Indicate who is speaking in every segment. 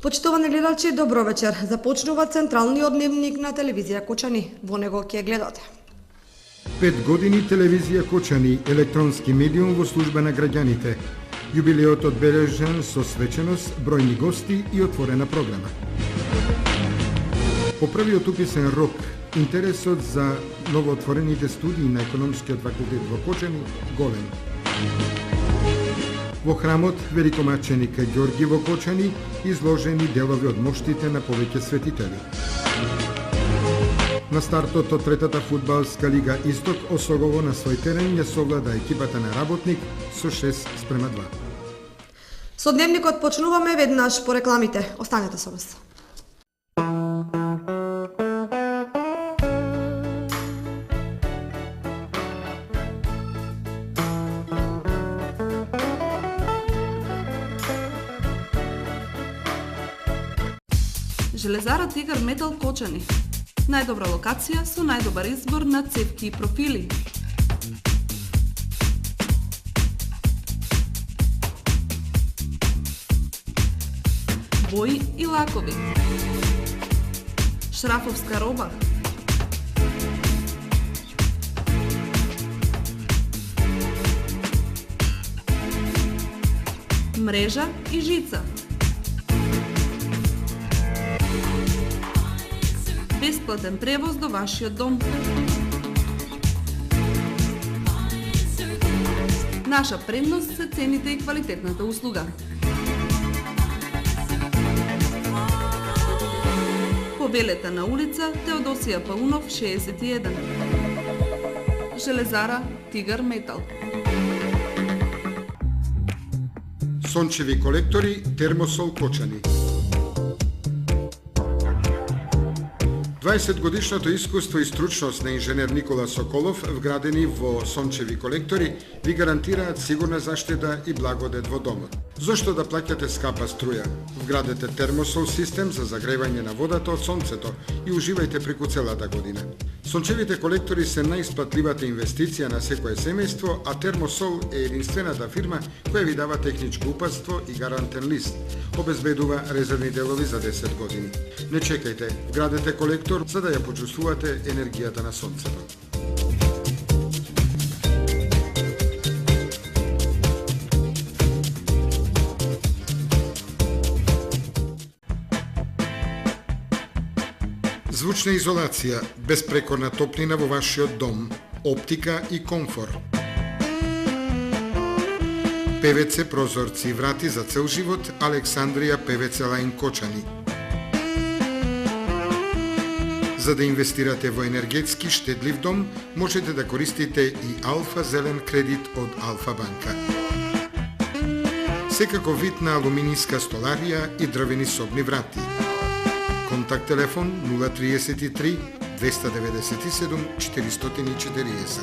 Speaker 1: Почитувани гледачи, добро вечер. Започнува централниот дневник на телевизија Кочани. Во него ќе гледате.
Speaker 2: 5 години телевизија Кочани, електронски медиум во служба на граѓаните. Јубилеот одбележан со свеченост, бројни гости и отворена програма. По првиот уписен рок, интересот за новоотворените студии на економскиот факултет во Кочани голем. Во храмот великомаченик Ѓорги во Кочани изложени делови од моштите на повеќе светители. На стартот од третата фудбалска лига Исток Осогово на свој терен ја совлада екипата на Работник со 6:2.
Speaker 1: Со дневникот почнуваме веднаш по рекламите. Останете со нас.
Speaker 3: Железара Тигар Метал Кочани. Најдобра локација со најдобар избор на цевки и профили. Бои и лакови. Шрафовска роба. Мрежа и жица. Бесплатен превоз до вашиот дом. Наша предност се цените и квалитетната услуга. Повелете на улица Теодосија Паунов 61. Железара Тигар Метал.
Speaker 2: Сончеви колектори Термосол Кочани. 20-годишното искуство и стручност на инженер Никола Соколов, вградени во сончеви колектори, ви гарантираат сигурна заштита и благодет во домот. Зошто да плаќате скапа струја? Вградете термосол систем за загревање на водата од сонцето и уживајте преку целата година. Сончевите колектори се најисплатливата инвестиција на секое семејство, а Термосол е единствената фирма која ви дава техничко упатство и гарантен лист. Обезбедува резервни делови за 10 години. Не чекајте, вградете колектор за да ја почувствувате енергијата на сонцето. Звучна изолација, безпрекорна топлина во вашиот дом, оптика и комфор. ПВЦ прозорци и врати за цел живот, Александрија ПВЦ Лајн Кочани. За да инвестирате во енергетски штедлив дом, можете да користите и Алфа Зелен кредит од Алфа банка. Секако вид на алуминијска столарија и дрвени собни врати. Контакт телефон 033 297 440.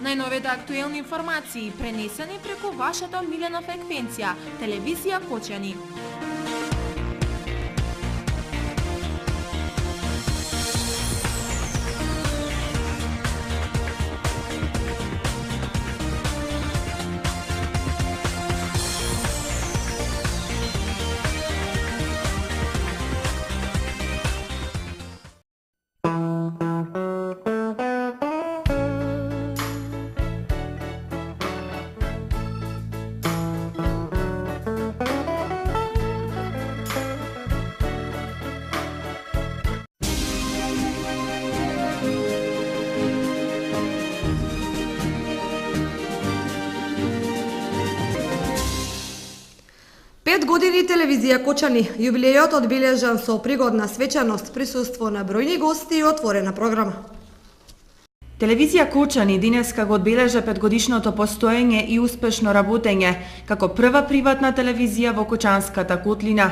Speaker 4: Најновите актуелни информации пренесени преку вашата милена фреквенција, телевизија Кочани.
Speaker 1: Пет години телевизија Кочани. Јубилејот одбележан со пригодна свечаност, присуство на бројни гости и отворена програма.
Speaker 5: Телевизија Кочани денеска го одбележа 5-годишното постоење и успешно работење како прва приватна телевизија во Кочанската котлина.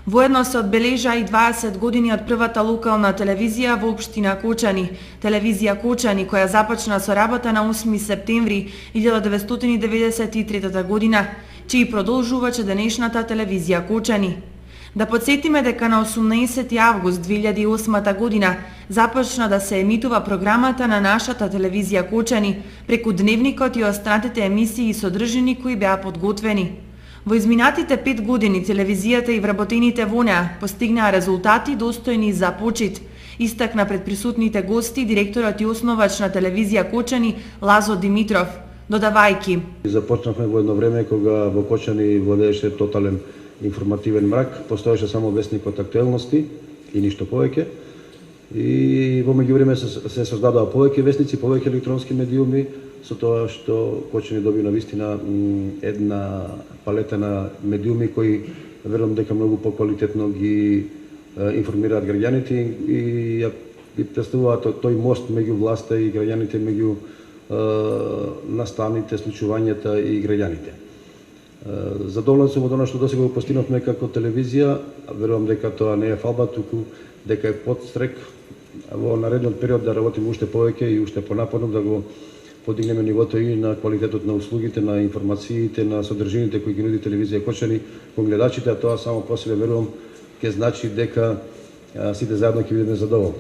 Speaker 5: Воедно се одбележа и 20 години од првата локална телевизија во општина Кочани, телевизија Кочани, која започна со работа на 8 септември 1993 година, чиј продолжуваче денешната телевизија Кочани. Да подсетиме дека на 18 август 2008 година започна да се емитува програмата на нашата телевизија Кочани преку дневникот и останатите емисии и содржини кои беа подготвени. Во изминатите 5 години телевизијата и вработените во неа постигнаа резултати достојни за почит, истакна пред присутните гости директорот и основач на телевизија Кочани Лазо Димитров, додавајќи:
Speaker 6: Започнавме во едно време кога во Кочани владееше тотален информативен мрак, постоеше само весникот Актуелности и ништо повеќе. И во меѓувреме се создадоа повеќе весници, повеќе електронски медиуми, со тоа што Кочани доби навистина една палета на медиуми кои верувам дека многу поквалитетно ги информираат граѓаните и представуваат тој мост меѓу власта и граѓаните, меѓу наставните, случувањата и граѓаните. Задоволен сум од она што досега го постигнавме како телевизија, верувам дека тоа не е фалба, туку дека е подстрек во наредниот период да работиме уште повеќе и уште понапорно да го подигнеме нивото и на квалитетот на услугите, на информациите, на содржините кои ги нуди телевизија Кочани кон гледачите, а тоа само по себе верувам ќе значи дека сите заедно ќе бидеме задоволни.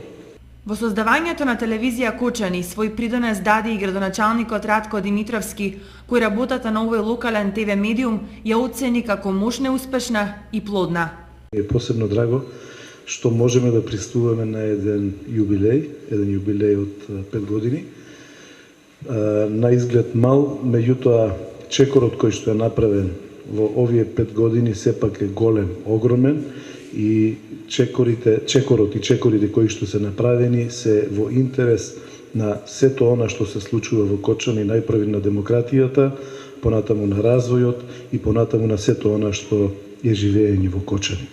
Speaker 5: Во создавањето на телевизија Кочани свој придонес даде и градоначалникот Радко Димитровски, кој работата на овој локален ТВ медиум ја оцени како мощна, успешна и плодна.
Speaker 7: Е посебно драго што можеме да присуствуваме на еден јубилеј од 5 години. На изглед мал, меѓутоа чекорот кој што е направен во овие 5 години сепак е голем, огромен и чекорот и чекорите кои што се направени се во интерес на сето она што се случува во Кочани, најпрви на демократијата, понатаму на развојот и понатаму на сето она што е живење во Кочани.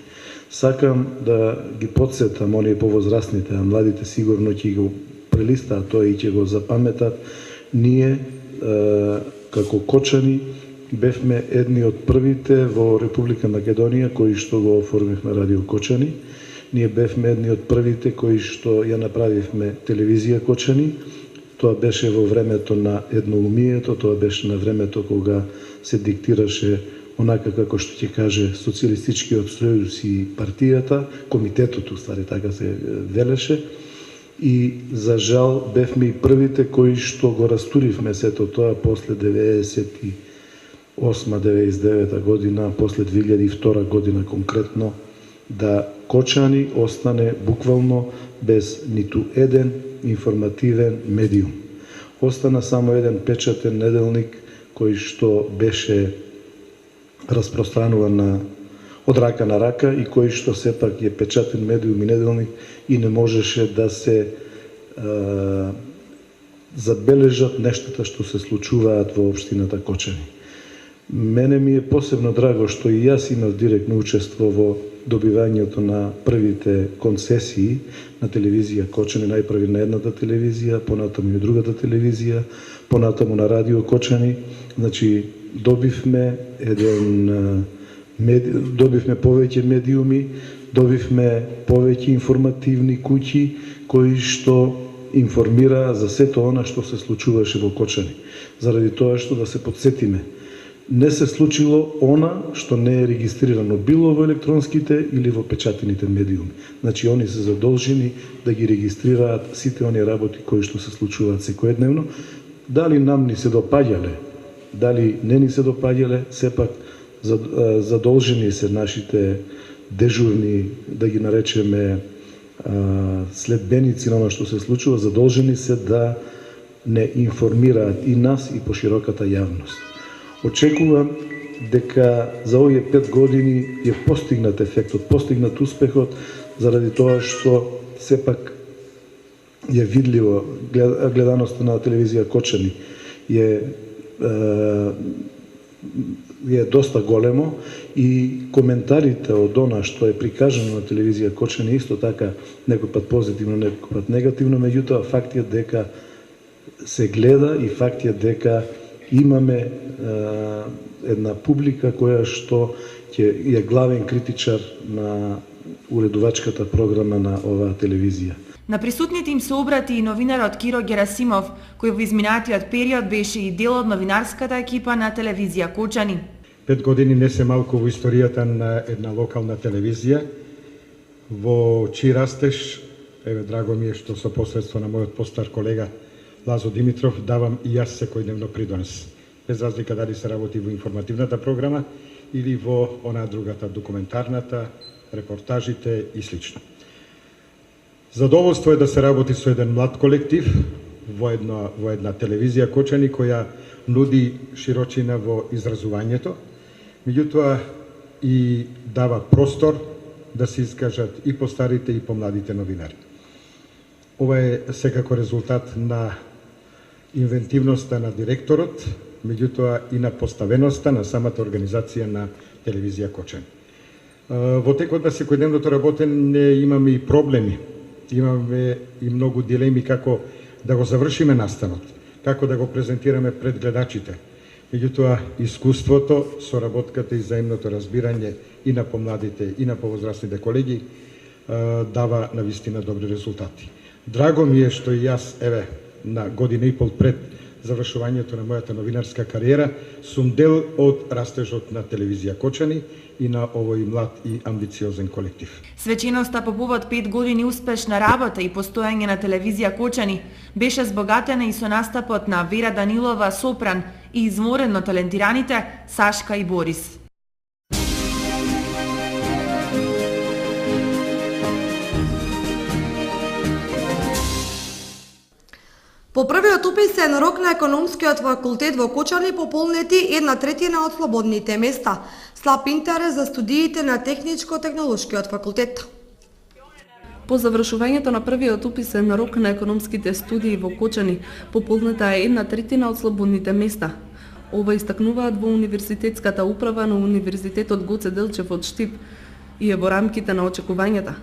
Speaker 7: Сакам да ги подсетам оние повозрастните, а младите сигурно ќе го прелистаат тоа и ќе го запаметат. Ние, како Кочани, бевме едни од првите во Република Македонија кои што го оформивме Радио Кочани. Ние бевме едни од првите кои што ја направивме телевизија Кочани. Тоа беше во времето на едноумието, тоа беше на времето кога се диктираше онака како што ќе каже Социјалистичкиот сојуз и партијата, комитетот уствари така се велеше. И за жал бевме и првите кои што го растуривме сето тоа после 98-99 година, после 2002 година конкретно, да Кочани остане буквално без ниту еден информативен медиум. Остана само еден печатен неделник кој што беше распространуван од рака на рака и кој што сепак е печатен медиум и неделник и не можеше да се забележат нештата што се случуваат во општината Кочани. Мене ми е посебно драго што и јас имав директно учество во добивањето на првите концесии на телевизија Кочани, најпрви на едната телевизија, понатаму и другата телевизија, понатаму на Радио Кочани. Значи, добивме повеќе медиуми, добивме повеќе информативни куќи кои што информираа за сето она што се случуваше во Кочани. Заради тоа што да се подсетиме, не се случило она што не е регистрирано било во електронските или во печатените медиуми. Значи, они се задолжени да ги регистрираат сите оние работи кои што се случуваат секојдневно. Дали нам ни се допаѓале, дали не ни се допаѓале, сепак задолжени се нашите дежурни, да ги наречеме следбеници на оно што се случува, задолжени се да не информираат и нас и пошироката јавност. Очекувам дека за овие 5 години е постигнат ефектот, постигнат успехот, заради тоа што сепак е видливо гледаноста на телевизија Кочани е доста големо и коментарите од она што е прикажано на телевизија Кочани исто така некој пат позитивно, некој пат негативно, меѓутоа фактот дека се гледа и фактот дека имаме една публика која што е главен критичар на уредувачката програма на оваа телевизија.
Speaker 5: На присутните им се обрати и новинарот Киро Герасимов, кој во изминатиот период беше и дел од новинарската екипа на телевизија Кочани.
Speaker 2: 5 години не се малку во историјата на една локална телевизија, во чиј растеж, еве драго ми е што со посредство на мојот постар колега Лазо Димитров давам и јас секојдневно придонес, без разлика дали се работи во информативната програма или во онаа другата, документарната, репортажите и слично. Задоволство е да се работи со еден млад колектив во една телевизија Кочани која нуди широчина во изразувањето, меѓутоа и дава простор да се искажат и постарите и помладите новинари. Ова е секако резултат на инвентивноста на директорот, меѓутоа и на поставеноста на самата организација на телевизија Кочани. Во текот на секојдневното работење имаме и проблеми, имаме и многу дилеми како да го завршиме настанот, како да го презентираме пред гледачите. Меѓутоа, искуството, соработката и заемното разбирање и на помладите и на повозрастните колеги дава навистина добри резултати. Драго ми е што и јас, еве, на година и пол пред завршувањето на мојата новинарска кариера, сум дел од растежот на телевизија Кочани и на овој млад и амбициозен колектив.
Speaker 5: Свеченоста по повод 5 години успешна работа и постоење на телевизија Кочани беше збогатена и со настапот на Вера Данилова сопран и изморено талентираните Сашка и Борис.
Speaker 1: По првиот уписен рок на економскиот факултет во Кочани пополнети 1/3 од слободните места. Слаб интерес за студиите на техничко-технолошкиот факултет.
Speaker 3: По завршувањето на првиот уписен рок на економските студии во Кочани, пополнета е 1/3 од слободните места. Ова истакнуваат во Универзитетската управа на Универзитетот Гоце Делчев од Штип и е во рамките на очекувањата.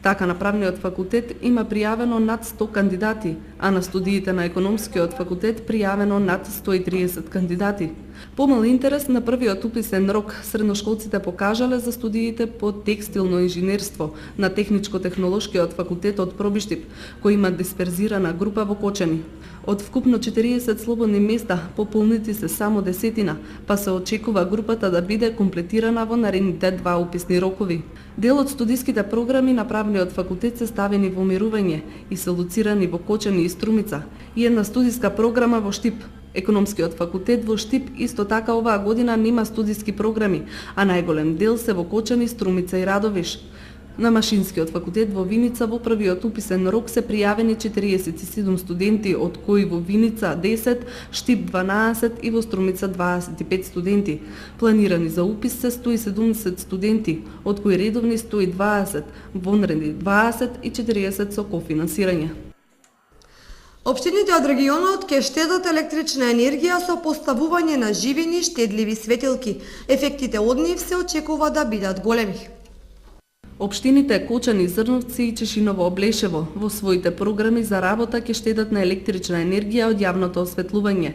Speaker 3: Така на правниот факултет има пријавено над 100 кандидати, а на студиите на економскиот факултет пријавено над 130 кандидати. Помал интерес на првиот уписен рок средношколците покажале за студиите по текстилно инженерство на Техничко-технолошкиот факултет од Пробиштип, кој има дисперзирана група во Кочани. Од вкупно 40 слободни места пополнети се само 10, па се очекува групата да биде комплетирана во наредните 2 уписни рокови. Дел од студиските програми на правниот факултет се ставени во мирување и се лоцирани во Кочани и Струмица, и една студиска програма во Штип. Економскиот факултет во Штип исто така оваа година нема студиски програми, а најголем дел се во Кочани, Струмица и Радовиш. На Машинскиот факултет во Виница во првиот уписен рок се пријавени 47 студенти, од кои во Виница 10, Штип 12 и во Струмица 25 студенти. Планирани за упис се 170 студенти, од кои редовни 120, вонредни 20 и 40 со кофинансирање.
Speaker 1: Општините од регионот ќе штедат електрична енергија со поставување на живини штедливи светилки. Ефектите од нив се очекува да бидат големи.
Speaker 3: Општините Кочани, Зрновци и Чешиново Облешево во своите програми за работа ќе штедат на електрична енергија од јавното осветлување.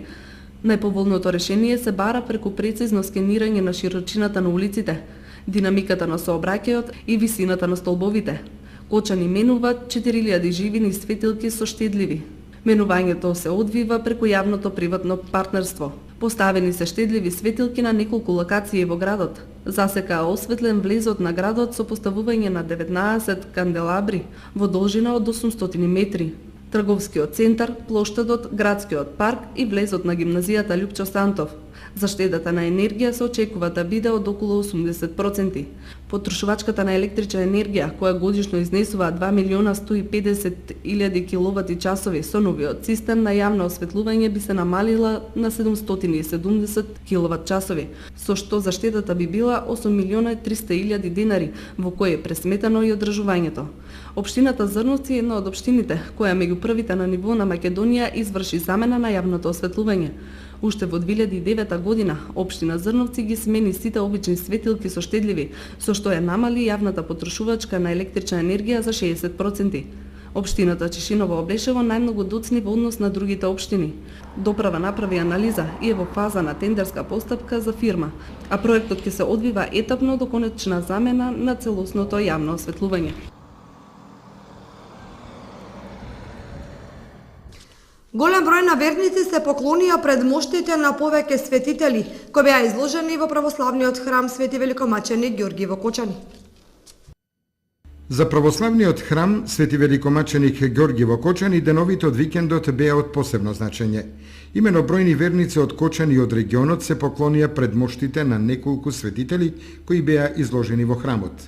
Speaker 3: Најповолното решение се бара преку прецизно скенирање на широчината на улиците, динамиката на сообраќајот и висината на столбовите. Кочани менуваат 4000 живини светилки со штедливи. Менувањето се одвива преку јавното приватно партнерство. Поставени се штедливи светилки на неколку локации во градот. Засека осветлен влезот на градот со поставување на 19 канделабри во должина од 800 метри. Трговскиот центар, плоштадот, градскиот парк и влезот на гимназијата Лјупчо Сантов. Заштедата на енергија се очекува да биде од околу 80%. Потрошувачката на електрична енергија, која годишно изнесува 2.150.000 киловати-часови со новиот систем на јавно осветлување би се намалила на 770 киловат-часови, со што заштедата би била 8.300.000 денари, во кој е пресметано и одржувањето. Општината Зрновци е една од општините која меѓу првите на ниво на Македонија изврши замена на јавното осветлување. Уште во 2009 година, општина Зрновци ги смени сите обични светилки со штедливи, со што ја намали јавната потрошувачка на електрична енергија за 60%. Општината Чешиново Облешево најмногу доцни во однос на другите општини. Доправа направи анализа и е во фаза на тендерска постапка за фирма, а проектот ќе се одвива етапно до конечна замена на целосното јавно осветлување.
Speaker 1: Голем број на верници се поклонија пред моштите на повеќе светители, кои беа изложени во православниот храм Свети Великомаченик Ѓорги во Кочани.
Speaker 2: За православниот храм Свети Великомаченик Ѓорги во Кочани деновите од викендот беа од посебно значење. Имено бројни верници од Кочани и од регионот се поклонија пред моштите на неколку светители кои беа изложени во храмот.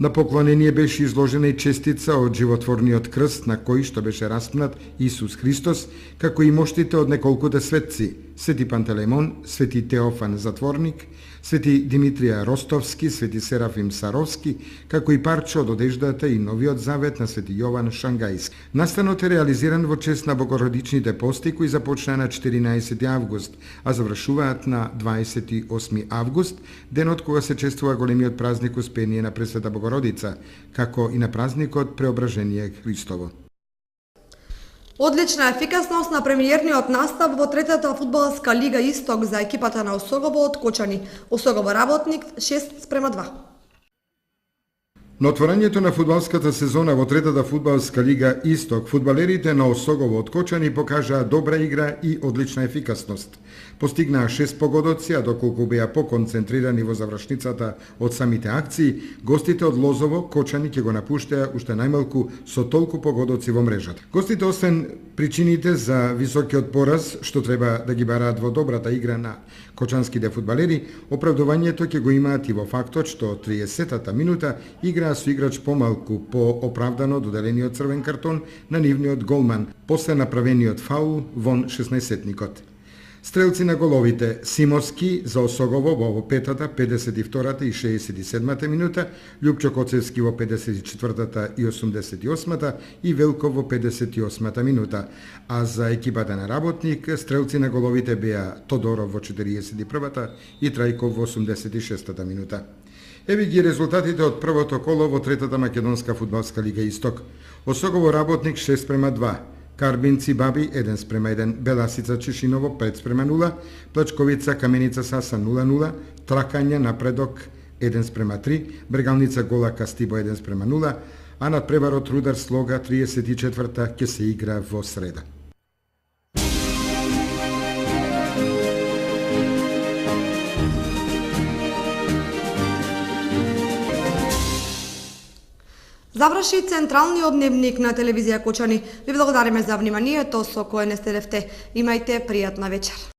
Speaker 2: На поклонение беше изложена и честица од животворниот крст на кој што беше распнат Исус Христос, како и моштите од неколкуте светци: Свети Пантелеймон, Свети Теофан Затворник, Свети Димитрија Ростовски, Свети Серафим Саровски, како и парче од одеждата и новиот завет на Свети Јован Шангајски. Настанот е реализиран во чест на Богородичните пости кои започнаа на 14 август, а завршуваат на 28 август, денот кога се чествува големиот празник Успение на Пресвета Богородица, како и на празникот Преображение Христово.
Speaker 1: Одлична ефикасност на премиерниот настав во третата фудбалска лига Исток за екипата на Осогово од Кочани. Осогово Работник 6:2.
Speaker 2: На отворањето на фудбалската сезона во третата фудбалска лига Исток, фудбалерите на Осогово од Кочани покажаа добра игра и одлична ефикасност. Постигнаа 6 погодоци, а доколку беа поконцентрирани во завршницата од самите акции, гостите од Лозово Кочани ќе го напуштеа уште најмалку со толку погодоци во мрежата. Гостите, освен причините за високиот пораз што треба да ги бараат во добрата игра на кочанските фудбалери, оправдувањето ќе го имаат и во фактот што 30-та минута играа со играч помалку по оправдано доделениот црвен картон на нивниот голман после направениот фаул вон 16-тникот. Стрелци на головите: Симовски за Осогово во петата, 52-та и 67-та минута, Љупчо Коцевски во 54-та и 88-та и Велков во 58-та минута, а за екипата на Работник стрелци на головите беа Тодоров во 41-та и Трајков во 86-та минута. Еве ги резултатите од првото коло во третата македонска фудбалска лига Исток. Осогово Работник 6:2, Карбинци Баби 1:1, Беласица Чешиново 5:0, Плачковица Каменица Саса 0:0, Тракања Напредок 1:3, Бргалница Гола Кастибо 1:0, а надпреварот Рудар Слога 34-та ќе се игра во среда.
Speaker 1: Заврши централниот дневник на телевизија Кочани. Ви благодариме за вниманието со кое не сте. Имајте пријатна вечер.